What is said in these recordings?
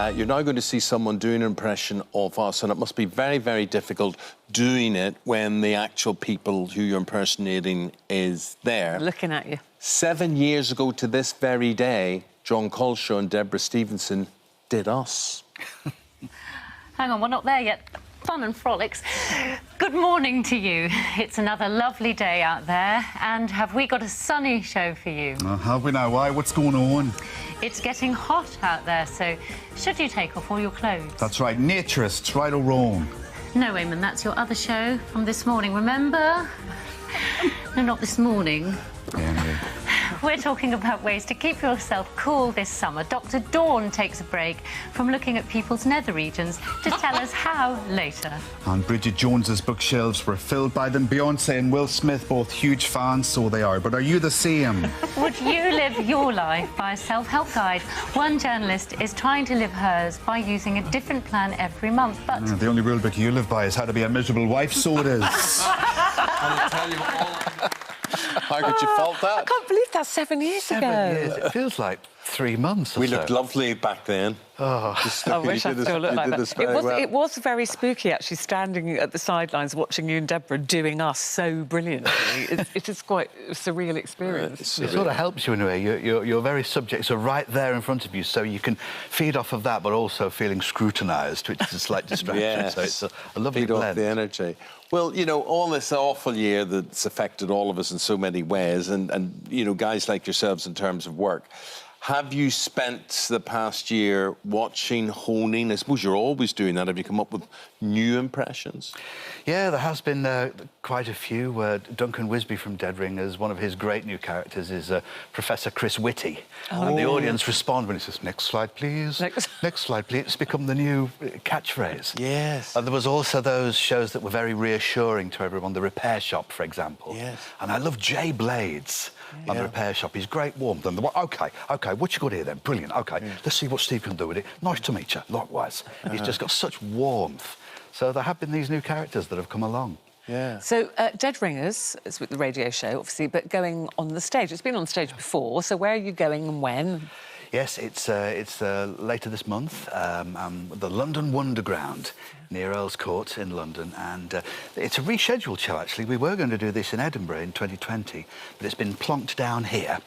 You're now going to see someone doing an impression of us, and it must be very, very difficult doing it when the actual people who you're impersonating is there. Looking at you. 7 years ago to this very day, Jon Culshaw and Deborah Stevenson did us. Hang on, we're not there yet. Fun and frolics. Good morning to you. It's another lovely day out there, and have we got a sunny show for you? Have we now? Why? What's going on? It's getting hot out there, so should you take off all your clothes? That's right, naturists, right or wrong? No, Eamon, that's your other show from this morning, remember? No, not this morning. Yeah. We're talking about ways to keep yourself cool this summer. Dr Dawn takes a break from looking at people's nether regions to tell us how later. And Bridget Jones's bookshelves were filled by them. Beyonce and Will Smith, both huge fans, so they are. But are you the same? Would you live your life by a self-help guide? One journalist is trying to live hers by using a different plan every month, but... The only rule book you live by is how to be a miserable wife, so it is. I'll tell you all... How could you fault that? I can't believe that's 7 years ago. 7 years. It feels like 3 months or We so. looked lovely back then. I wish I still looked like that. It was very spooky, actually, standing at the sidelines watching you and Deborah doing us so brilliantly. It is quite a surreal experience. It sort of helps you in a way. Your very subjects are right there in front of you, so you can feed off of that, but also feeling scrutinised, which is a slight distraction. Yes. So it's a lovely feed off blend. the energy. Well, you know, all this awful year that's affected all of us in so many ways, and you know, guys like yourselves in terms of work, have you spent the past year watching, honing? I suppose you're always doing that. Have you come up with new impressions? Yeah, there has been quite a few. Duncan Wisby from Dead Ringers, one of his great new characters is Professor Chris Whitty. Oh. And the audience respond when he says, "Next slide, please. Next slide, please." It's become the new catchphrase. Yes. And there was also those shows that were very reassuring to everyone. The Repair Shop, for example. Yes. And I love Jay Blades on The Repair Shop. He's great warmth. And OK, what you got here then? Brilliant. OK, let's see what Steve can do with it. Nice to meet you. Likewise. He's just got such warmth. So there have been these new characters that have come along. Yeah. So, Dead Ringers is with the radio show, obviously, but going on the stage. It's been on stage before, so where are you going and when? Yes, it's later this month, the London Wonderground near Earl's Court in London, and it's a rescheduled show, actually. We were going to do this in Edinburgh in 2020, but it's been plonked down here.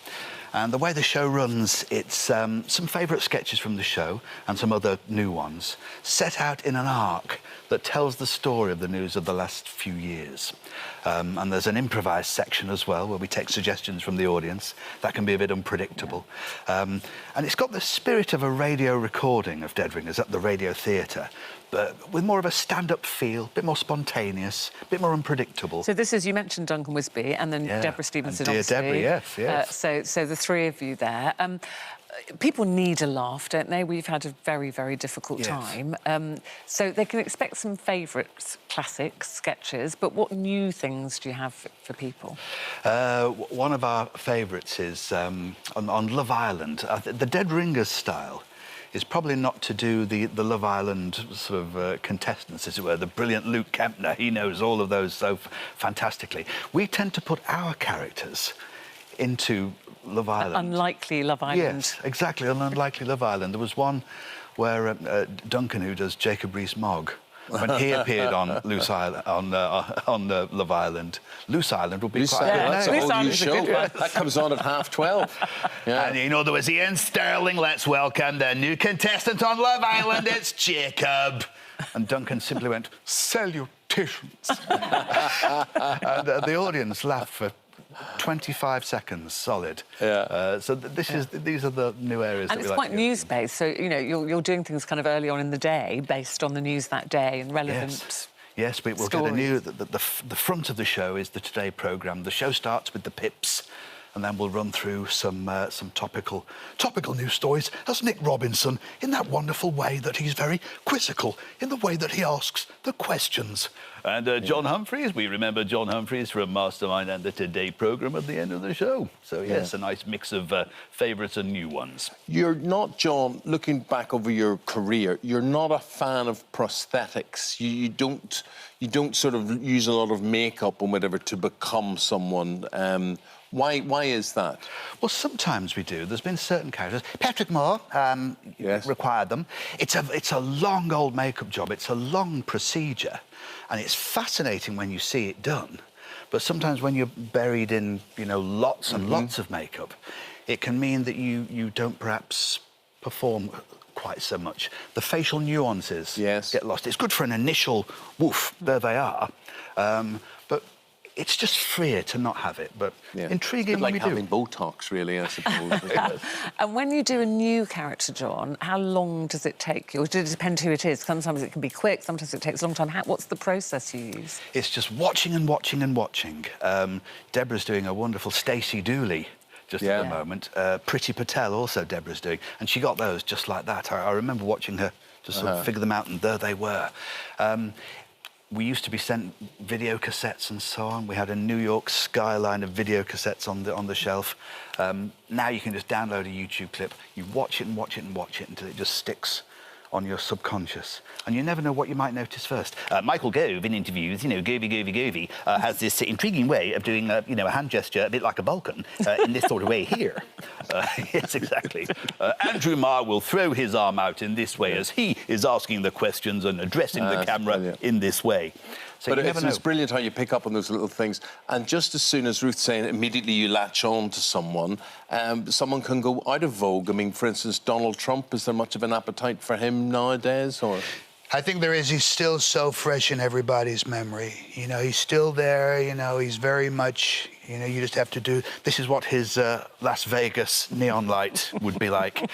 And the way the show runs, it's some favourite sketches from the show and some other new ones, set out in an arc that tells the story of the news of the last few years. And there's an improvised section as well, where we take suggestions from the audience. That can be a bit unpredictable. And it's got the spirit of a radio recording of Dead Ringers at the Radio Theatre, but with more of a stand-up feel, a bit more spontaneous, a bit more unpredictable. So this is, you mentioned Duncan Wisby and then Deborah Stevenson, and dear obviously. Deborah, yes. So the three of you there. People need a laugh, don't they? We've had a very, very difficult time. So they can expect some favourite classics, sketches, but what new things do you have for people? One of our favourites is on Love Island. The Dead Ringers style is probably not to do the Love Island sort of contestants, as it were. The brilliant Luke Kempner, he knows all of those so fantastically. We tend to put our characters into Love Island. Unlikely Love Island. Yes, exactly, an unlikely Love Island. There was one where Duncan, who does Jacob Rees-Mogg, when he appeared on Loose Island, on Love Island, Loose Island would be quite a good name. That's a whole new show. That comes on at 12:30. Yeah. And, you know, there was Ian Sterling. Let's welcome the new contestant on Love Island. It's Jacob. And Duncan simply went, "Salutations." And the audience laughed for 25 seconds solid. Yeah. So these are the new areas that we like. And it's quite news-based, so, you know, you're doing things kind of early on in the day based on the news that day and relevant. Yes, we'll get a new... The front of the show is the Today programme. The show starts with the Pips, and then we'll run through some topical news stories as Nick Robinson, in that wonderful way that he's very quizzical, in the way that he asks the questions. And John Humphreys, we remember John Humphreys from Mastermind and the Today programme at the end of the show. So, yes, a nice mix of favourites and new ones. You're not, John, looking back over your career, you're not a fan of prosthetics. You don't sort of use a lot of makeup and whatever to become someone. Why is that? Well, sometimes we do. There's been certain characters. Patrick Moore Yes. required them. It's a long old makeup job. It's a long procedure, and it's fascinating when you see it done. But sometimes when you're buried in, you know, lots and lots of makeup, it can mean that you don't perhaps perform quite so much. The facial nuances get lost. It's good for an initial woof, there they are, but it's just freer to not have it, but intriguing it's a bit like when having Botox, really, I suppose. And when you do a new character, Jon, how long does it take you? Or does it depend who it is? Sometimes it can be quick, sometimes it takes a long time. What's the process you use? It's just watching and watching and watching. Deborah's doing a wonderful Stacey Dooley just at the moment. Pretty Patel also Deborah's doing, and she got those just like that. I remember watching her just sort of figure them out, and there they were. We used to be sent video cassettes and so on. We had a New York skyline of video cassettes on the shelf. Now you can just download a YouTube clip. You watch it and watch it and watch it until it just sticks on your subconscious. And you never know what you might notice first. Michael Gove, in interviews, you know, Govey, has this intriguing way of doing, you know, a hand gesture a bit like a Balkan, in this sort of way here. Yes, exactly. Andrew Marr will throw his arm out in this way as he is asking the questions and addressing the camera in this way. So but it's brilliant how you pick up on those little things. And just as soon as Ruth's saying, immediately you latch on to someone, someone can go out of vogue. I mean, for instance, Donald Trump, is there much of an appetite for him nowadays, or...? I think there is. He's still so fresh in everybody's memory. You know, he's still there, you know, he's very much, you know, you just have to do... This is what his Las Vegas neon light would be like.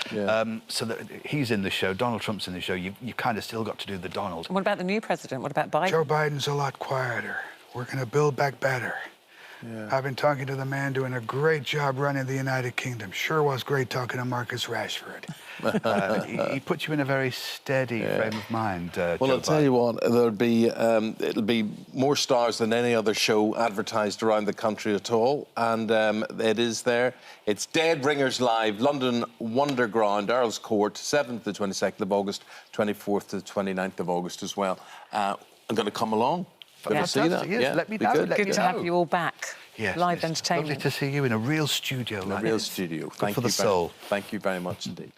So that he's in the show, Donald Trump's in the show, you kind of still got to do the Donald. And what about the new president? What about Biden? Joe Biden's a lot quieter. We're going to build back better. I've been talking to the man doing a great job running the United Kingdom. Sure was great talking to Marcus Rashford. He puts you in a very steady frame of mind, Well, Joe I'll tell you what, there'll be, it'll be more stars than any other show advertised around the country at all, and it is there. It's Dead Ringers Live, London Wonderground, Earl's Court, 7th to 22nd of August, 24th to 29th of August as well. I'm going to come along. Good to see that. Yes, let me know. Good to have you all back. Yes, Live entertainment. Lovely to see you in a real studio. In a real studio. Good for the soul. Thank you very much indeed.